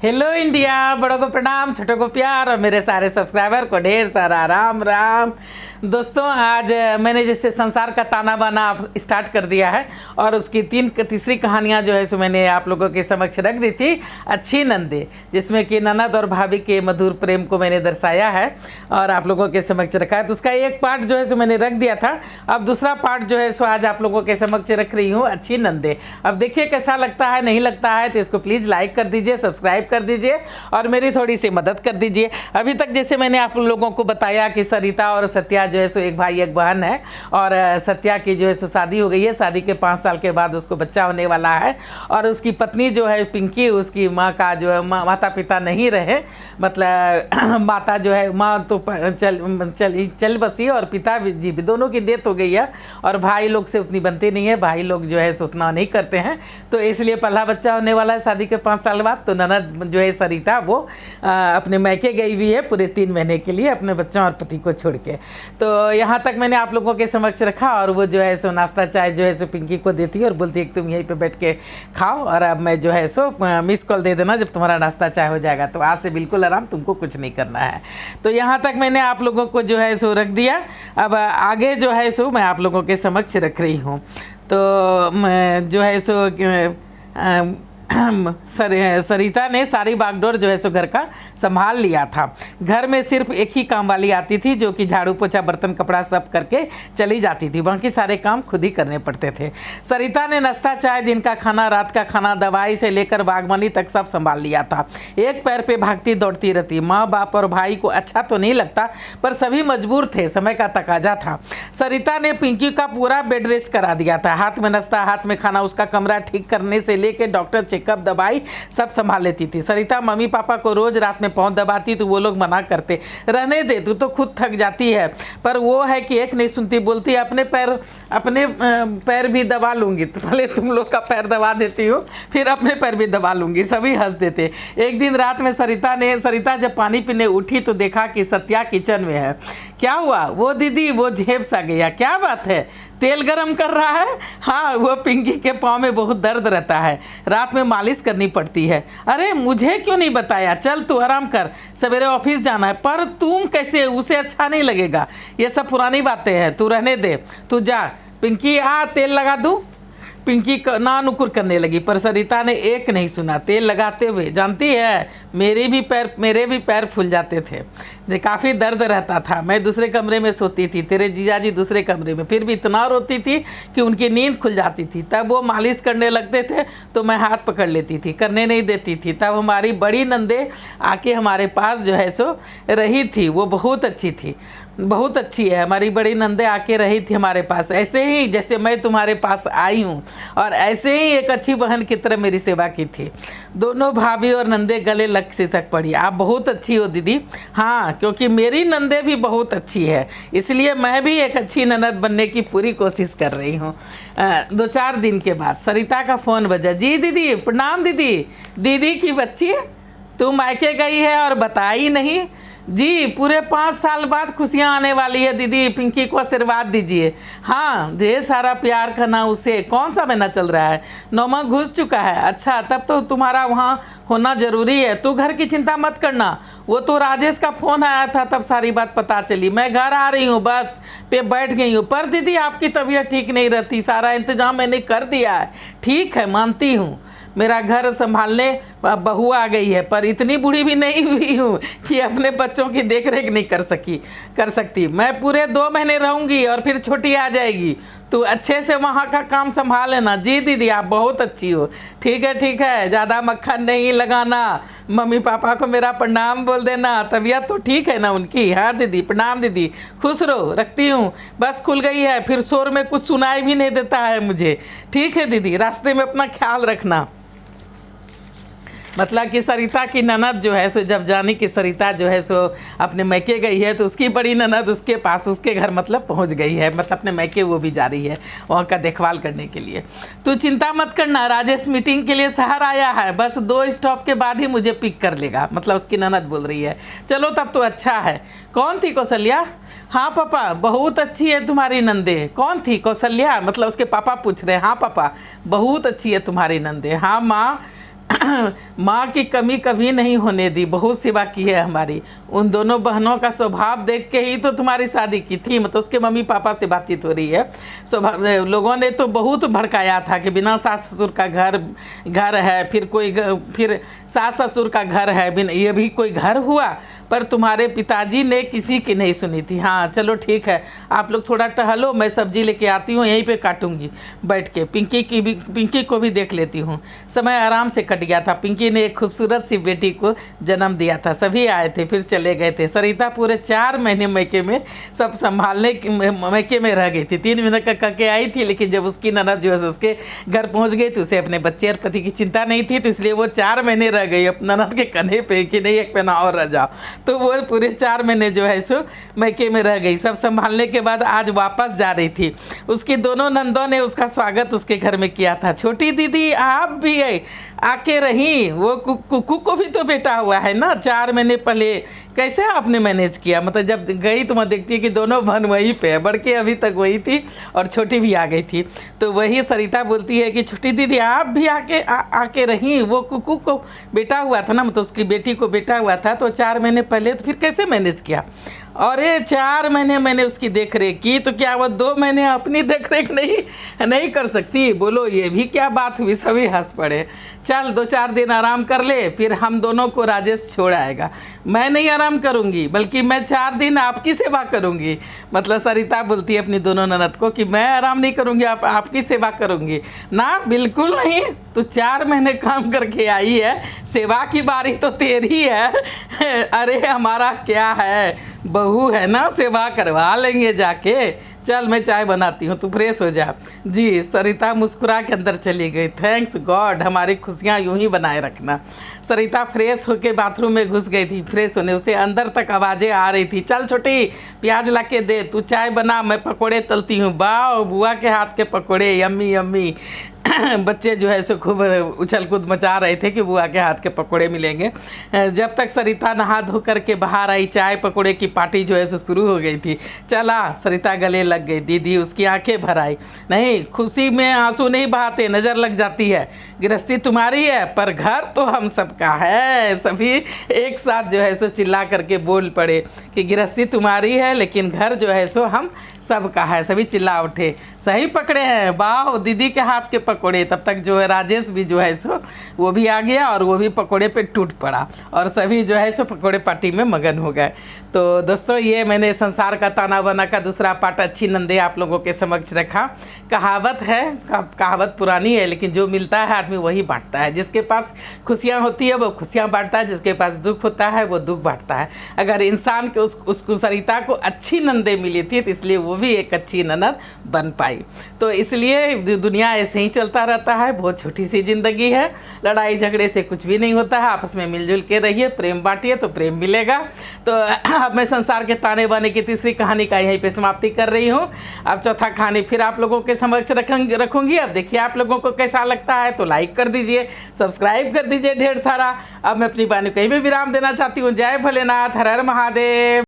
Hello India, बड़ों को प्रणाम, छोटों को प्यार और मेरे सारे सब्सक्राइबर को ढेर सारा राम राम। दोस्तों, आज मैंने जैसे संसार का ताना बाना स्टार्ट कर दिया है और उसकी तीसरी कहानियां जो है सो मैंने आप लोगों के समक्ष रख दी थी। अच्छी नंदे, जिसमें कि ननद और भाभी के मधुर प्रेम को मैंने दर्शाया है और आप लोगों के समक्ष रखा है। तो उसका एक पार्ट जो है सो मैंने रख दिया था। अब दूसरा पार्ट जो है सो आज आप लोगों के समक्ष रख रही हूँ, अच्छी नंदे। अब देखिए कैसा लगता है, नहीं लगता है तो इसको प्लीज़ लाइक कर दीजिए, सब्सक्राइब कर दीजिए और मेरी थोड़ी सी मदद कर दीजिए। अभी तक जैसे मैंने आप लोगों को बताया कि सरिता और सत्या जो है सो एक भाई एक बहन है और सत्या की जो है सो शादी हो गई है। शादी के 5 साल के बाद उसको बच्चा होने वाला है और उसकी पत्नी जो है पिंकी, उसकी माँ का जो है माता पिता नहीं रहे, मतलब माता जो है माँ तो चल बसी और पिता जी भी दोनों की डेथ हो गई है और भाई लोग से उतनी बनती नहीं है, भाई लोग जो है सो उतना नहीं करते हैं। तो इसलिए पहला बच्चा होने वाला है शादी के 5 साल बाद। तो ननद जो है सरिता वो अपने मैके गई हुई है पूरे 3 महीने के लिए अपने बच्चों और पति को छोड़ के। तो यहाँ तक मैंने आप लोगों के समक्ष रखा और वो जो है सो नाश्ता चाय जो है सो पिंकी को देती है और बोलती है कि तुम यहीं पे बैठ के खाओ और अब मैं जो है सो मिस कॉल दे देना जब तुम्हारा नाश्ता चाय हो जाएगा। तो आज से बिल्कुल आराम, तुमको कुछ नहीं करना है। तो यहाँ तक मैंने आप लोगों को जो है सो रख दिया। अब आगे जो है सो मैं आप लोगों के समक्ष रख रही हूँ। तो जो है सो सरिता ने सारी बागडोर जो है सो घर का संभाल लिया था। घर में सिर्फ एक ही काम वाली आती थी जो कि झाड़ू पोछा बर्तन कपड़ा सब करके चली जाती थी, बाकी सारे काम खुद ही करने पड़ते थे। सरिता ने नाश्ता चाय, दिन का खाना, रात का खाना, दवाई से लेकर बागवानी तक सब संभाल लिया था। एक पैर पे भागती दौड़ती रहती। माँ बाप और भाई को अच्छा तो नहीं लगता पर सभी मजबूर थे, समय का तकाजा था। सरिता ने पिंकी का पूरा बेड रेस्ट करा दिया था। हाथ में नाश्ता, हाथ में खाना, उसका कमरा ठीक करने से लेकर डॉक्टर चेकअप, दवाई सब संभाल लेती थी। सरिता मम्मी पापा को रोज रात में पाँव दबाती तो वो लोग मना करते, रहने दे तू तो खुद थक जाती है। पर वो है कि एक नहीं सुनती, बोलती अपने पैर भी दबा लूंगी। तो पहले तुम लोग का पैर दबा देती हूँ फिर अपने पैर भी दबा लूंगी। सभी हंस देते। एक दिन रात में सरिता जब पानी पीने उठी तो देखा कि सत्या किचन में है। क्या हुआ? वो दीदी वो झेप सा गया। क्या बात है? तेल गरम कर रहा है? हाँ, वो पिंकी के पाँव में बहुत दर्द रहता है, रात में मालिश करनी पड़ती है। अरे मुझे क्यों नहीं बताया? चल तू आराम कर, सवेरे ऑफिस जाना है। पर तुम कैसे? उसे अच्छा नहीं लगेगा, ये सब पुरानी बातें हैं, तू रहने दे, तू जा। पिंकी आ तेल लगा दूँ? पिंकी ना नुकुर करने लगी पर सरिता ने एक नहीं सुना। तेल लगाते हुए, जानती है मेरे भी पैर फूल जाते थे, काफ़ी दर्द रहता था। मैं दूसरे कमरे में सोती थी, तेरे जीजाजी दूसरे कमरे में, फिर भी इतना रोती थी कि उनकी नींद खुल जाती थी। तब वो मालिश करने लगते थे तो मैं हाथ पकड़ लेती थी, करने नहीं देती थी। तब हमारी बड़ी नंदे आके हमारे पास जो है सो रही थी। वो बहुत अच्छी थी, बहुत अच्छी है। हमारी बड़ी नंदे आके रही थी हमारे पास, ऐसे ही जैसे मैं तुम्हारे पास आई हूँ और ऐसे ही एक अच्छी बहन की तरह मेरी सेवा की थी। दोनों भाभी और नंदे गले लग सिसक पड़ी। आप बहुत अच्छी हो दीदी। हाँ, क्योंकि मेरी नंदे भी बहुत अच्छी है, इसलिए मैं भी एक अच्छी ननद बनने की पूरी कोशिश कर रही हूँ। 2-4 दिन के बाद सरिता का फ़ोन बजा। जी दीदी, प्रणाम दीदी। दीदी की बच्ची तू मायके गई है और बताई नहीं? जी, पूरे 5 साल बाद खुशियाँ आने वाली है दीदी, पिंकी को आशीर्वाद दीजिए। हाँ, ढेर सारा प्यार करना उसे। कौन सा महीना चल रहा है? 9वां घुस चुका है। अच्छा, तब तो तुम्हारा वहाँ होना ज़रूरी है। तू घर की चिंता मत करना। वो तो राजेश का फ़ोन आया था तब सारी बात पता चली। मैं घर आ रही हूँ, बस पे बैठ गई हूँ। पर दीदी आपकी तबीयत ठीक नहीं रहती, सारा इंतज़ाम मैंने कर दिया है। ठीक है, मानती हूँ, मेरा घर संभालने बहू आ गई है, पर इतनी बूढ़ी भी नहीं हुई हूँ कि अपने बच्चों की देखरेख नहीं कर सकती। मैं पूरे 2 महीने रहूँगी और फिर छोटी आ जाएगी। तू अच्छे से वहाँ का काम संभाल लेना। जी दीदी, आप बहुत अच्छी हो। ठीक है, ज़्यादा मक्खन नहीं लगाना। मम्मी पापा को मेरा प्रणाम बोल देना। तबीयत तो ठीक है ना उनकी? हाँ दीदी, प्रणाम दीदी, खुश रहो, रखती हूँ। बस खुल गई है, फिर शोर में कुछ सुनाई भी नहीं देता है मुझे। ठीक है दीदी, रास्ते में अपना ख्याल रखना। मतलब कि सरिता की ननद जो है सो जब जानी कि सरिता जो है सो अपने मैके गई है तो उसकी बड़ी ननद उसके पास, उसके घर मतलब पहुंच गई है, मतलब अपने मैके वो भी जा रही है वहाँ का देखभाल करने के लिए। तू चिंता मत करना, राजेश मीटिंग के लिए शहर आया है, बस 2 स्टॉप के बाद ही मुझे पिक कर लेगा। मतलब उसकी ननद बोल रही है। चलो तब तो अच्छा है। कौन थी कौशल्या? हाँ पापा, बहुत अच्छी है तुम्हारी नंदे। कौन थी? कौशल्या। मतलब उसके पापा पूछ रहे हैं। हाँ पापा, बहुत अच्छी है तुम्हारी नंदे। हाँ माँ, माँ की कमी कभी नहीं होने दी, बहुत सेवा की है हमारी। उन दोनों बहनों का स्वभाव देख के ही तो तुम्हारी शादी की थी। मतलब उसके मम्मी पापा से बातचीत हो रही है। स्वभाव लोगों ने तो बहुत भड़काया था कि बिना सास ससुर का घर है, फिर सास ससुर का घर है, बिना ये भी कोई घर हुआ। पर तुम्हारे पिताजी ने किसी की नहीं सुनी थी। हाँ चलो ठीक है, आप लोग थोड़ा टहलो, मैं सब्जी लेके आती हूँ, यहीं पे काटूंगी बैठ के। पिंकी को भी देख लेती हूँ। समय आराम से कट गया था। पिंकी ने एक खूबसूरत सी बेटी को जन्म दिया था। सभी आए थे, फिर चले गए थे। सरिता पूरे 4 महीने मैके में सब संभालने मैके में रह गई थी। 3 महीने का करके आई थी, लेकिन जब उसकी ननद जो है उसके घर पहुँच गई तो उसे अपने बच्चे और पति की चिंता नहीं थी, तो इसलिए वो 4 महीने रह गई अपने ननद के कन्हे पे कि नहीं एक पहना और रह जाओ। तो वो पूरे 4 महीने जो है सो मैके में रह गई। सब संभालने के बाद आज वापस जा रही थी। उसकी दोनों नंदों ने उसका स्वागत उसके घर में किया था। छोटी दीदी आप भी आके रही, वो कुकू को भी तो बेटा हुआ है ना 4 महीने पहले। कैसे आपने मैनेज किया? मतलब जब गई तो मैं देखती है कि दोनों बहन वहीं पे है, बड़की अभी तक वही थी और छोटी भी आ गई थी। तो वही सरिता बोलती है कि छोटी दीदी आप भी आके रही, वो कुकू को बेटा हुआ था ना, मतलब उसकी बेटी को बेटा हुआ था, तो 4 महीने पहले तो फिर कैसे मैनेज किया? और ये 4 महीने मैंने उसकी देख रेख की, तो क्या वो 2 महीने अपनी देख रेख नहीं कर सकती? बोलो ये भी क्या बात हुई? सभी हंस पड़े। चल 2-4 दिन आराम कर ले, फिर हम दोनों को राजेश छोड़ आएगा। मैं नहीं आराम करूंगी, बल्कि मैं 4 दिन आपकी सेवा करूंगी। मतलब सरिता बोलती है अपनी दोनों ननद को कि मैं आराम नहीं करूंगी, आपकी सेवा करूंगी ना। बिल्कुल नहीं, तू 4 महीने काम करके आई है, सेवा की बारी तो तेरी है। अरे हमारा क्या है, बहू है ना, सेवा करवा लेंगे जाके। चल मैं चाय बनाती हूँ, तू फ्रेश हो जा। जी सरिता मुस्कुरा के अंदर चली गई। थैंक्स गॉड, हमारी खुशियाँ यूं ही बनाए रखना। सरिता फ्रेश होके बाथरूम में घुस गई थी। फ्रेश होने उसे अंदर तक आवाज़ें आ रही थी। चल छोटी प्याज ला के दे, तू चाय बना, मैं पकोड़े तलती हूँ। वाह बुआ के हाथ के पकोड़े यम्मी यम्मी। बच्चे जो है सो खूब उछल कूद मचा रहे थे कि बुआ के हाथ के पकोड़े मिलेंगे। जब तक सरिता नहा धो करके बाहर आई, चाय पकोड़े की पार्टी जो है सो शुरू हो गई थी। चला सरिता गले लग गई। दीदी उसकी आंखें भर आई। नहीं, खुशी में आंसू नहीं बहाते, नज़र लग जाती है। गृहस्थी तुम्हारी है पर घर तो हम सबका है। सभी एक साथ जो है सो चिल्ला करके बोल पड़े कि गृहस्थी तुम्हारी है लेकिन घर जो है सो हम सबका है। सभी चिल्ला उठे। सही पकड़े हैं, वाह दीदी के हाथ के पकोड़े। तब तक जो है राजेश भी जो है सो वो भी आ गया और वो भी पकोड़े पे टूट पड़ा और सभी जो है सो पकोड़े पार्टी में मगन हो गए। तो दोस्तों ये मैंने संसार का ताना बाना का दूसरा पार्ट अच्छी नंदे आप लोगों के समक्ष रखा। कहावत है, कहावत पुरानी है, लेकिन जो मिलता है आदमी वही बांटता है। जिसके पास खुशियाँ होती है वो खुशियाँ बांटता है, जिसके पास दुख होता है वो दुख बांटता है। अगर इंसान के उसको सरिता को अच्छी नंदे मिली थी तो इसलिए वो भी एक अच्छी ननद बन पाई। तो इसलिए दुनिया ऐसे ही चलता रहता है। बहुत छोटी सी ज़िंदगी है, लड़ाई झगड़े से कुछ भी नहीं होता है। आपस में मिलजुल के रहिए, प्रेम बांटिए तो प्रेम मिलेगा। तो अब मैं संसार के ताने बाने की तीसरी कहानी का यहीं पे समाप्ति कर रही हूँ। अब चौथा कहानी फिर आप लोगों के समक्ष रखूँगी। अब देखिए आप लोगों को कैसा लगता है, तो लाइक कर दीजिए, सब्सक्राइब कर दीजिए ढेर सारा। अब मैं अपनी वाणी कहीं भी विराम देना चाहती हूँ। जय भोलेनाथ, हर हर महादेव।